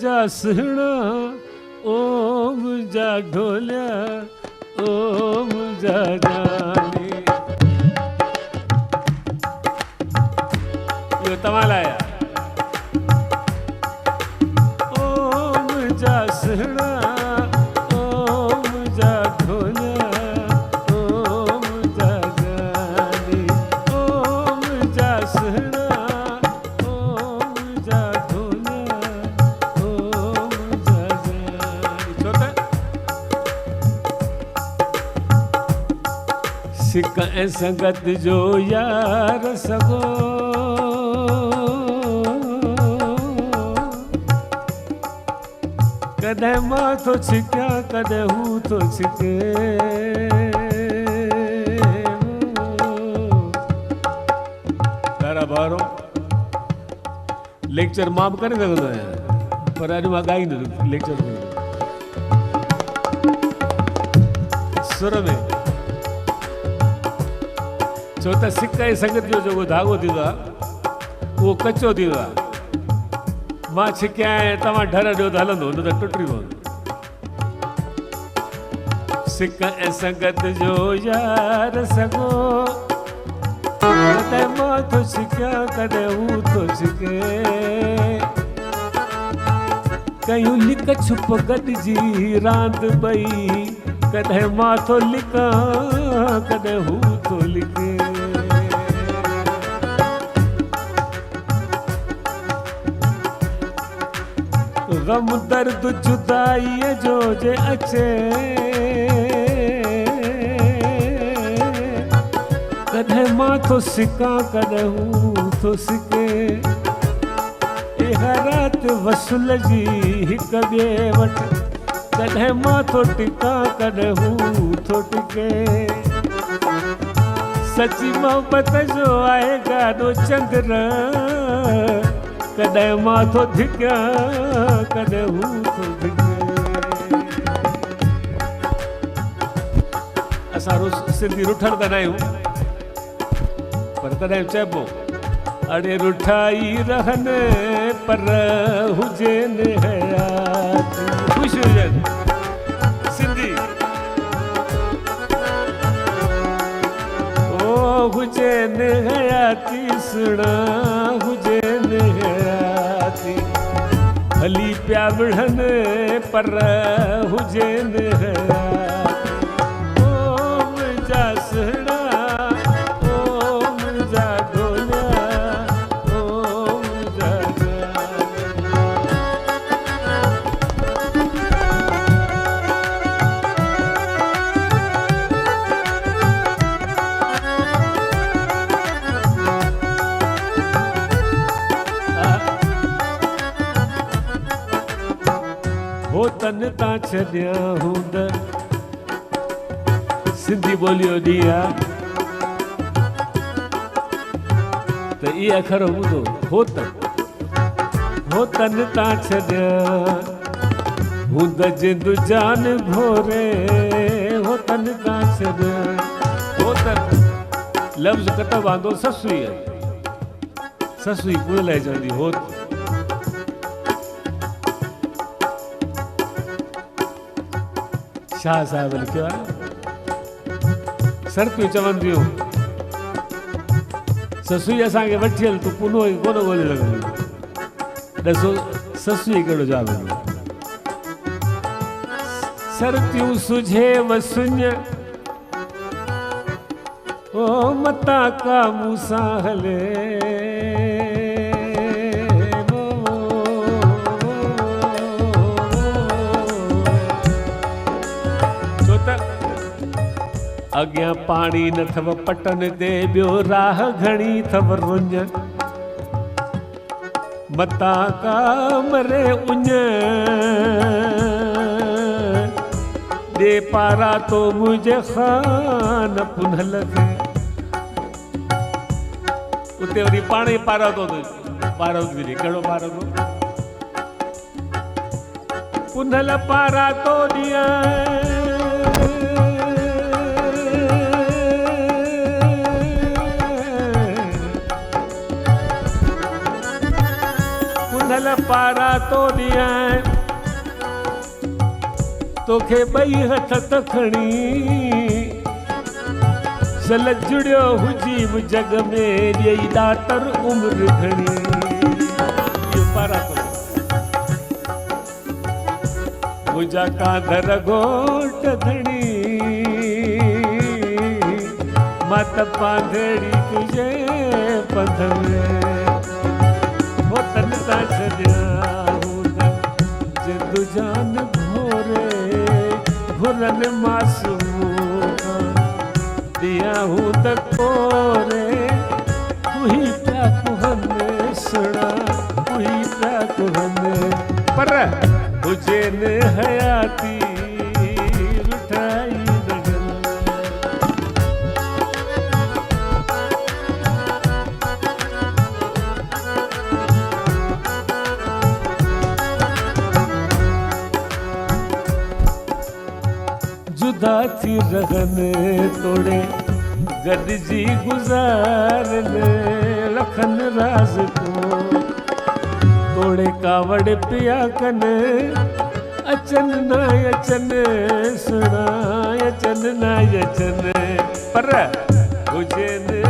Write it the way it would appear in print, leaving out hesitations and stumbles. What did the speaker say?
जा सुणा ओम जा ढोलिया ओम जा जानी। यो तमाल आया ओम जा सुणा ओम जा ढोलिया ओम जा जानी। ओम जा सुणा ओम जा ढोलिया ओम जा जानी। छोटा सिक ऐं संगत जो यार सगो कदे मां तो छिक्या कदे हूँ तो छिके। तारा बारो लेक्चर मां भी करे सघंदो आहियां पर अॼु मां ॻाईंदुसि लेक्चर में सुर में। छो त सिक ऐं संगत जो जेको धाॻो थींदो आहे उहो कचो थींदो आहे। मां छिकिया आहियां तव्हां ढर ॾियो त हलंदो न त टुटी पवंदो। सिक ऐं संगत जो यार सगो कॾहिं मां थो छिकिया कॾहिं हू थो छिके। कयूं लिक छुप गॾिजी रांदि ॿई कॾहिं मां थो लिकां कॾहिं हू थो लिके। गम दर्द जुदाई जो जे अचे कॾहिं मां थो सिकां कॾहिं हू थो सिके। इहा राति वसूल जी हिक ॿिए वटि कॾहिं मां थो टिकां कॾहिं हू थो टिके। सची मोहब्बत जो आहे गाॾो चंद्र कॾहिं मां थो धिकियां कॾहिं हू थो धिके। असां सिंधी रुठल त न आहियूं पर तॾहिं चइबो अड़े रुठाई रहन पर हुजनि हयाती। ख़ुशि हुजनि सिंधी ओ हुजनि हयाती सुणा हुजनि हयाती। हली पिया विढ़नि पर हुजनि हयाती। ओम जा सुणा ओम जा ढोलिया ओम जा हो तन ता छॾिया हूंद सिंधी ॿोलियो ॾिया त इहे अखर ॿुधो हो तन ता छॾिया हूंद जिंद जान भोरे हो तन ता छॾिया। हो तन लफ़्ज़ कतब आंदो ससुई आहे ससुई पूरे लाइ चवंदी हो। शाह साहिब लिखियो आहे सरपियूं चवंदियूं ससुई असांखे वठी हल तूं पुनो ई कोन ॻोल्हे लॻंदी। ॾिसो ससुई कहिड़ो जवाबु ॾिनो। सरपियूं सुझे वसुञ ओ मता का मूंसां हले। अॻियां पाणी न थव पटन ते ॿियो राह घणी थव रुञ मता का मरे उञ ॾे पारा तो मुंहिंजे खान पुनल खे। उते वरी पाण ई पारा तो पारो कहिड़ो पारो तो पुनल पारा तो ॾियां चल पारा तो दिया तोखे बई हथ तखणी चल जुड़ियो हुजी जग में ये दातर उम्र घणी ये पारा तो मुझा कांधर घोट धणी मत पांधड़ी तुझे पंध में वतन का सजा जिंदु जान भोरे भुरन मासूम दिया हूँ तकोरे तू ही प्या कुहने सुना तू ही प्या कुहने पर तुझे ने हयाती रुठाई जुदा थी रहन तोड़े गॾिजी गुज़ारने लखन राज को तोड़े कावड़ पिया कने अचन न अचन सुना अचन न अचन पर हुजन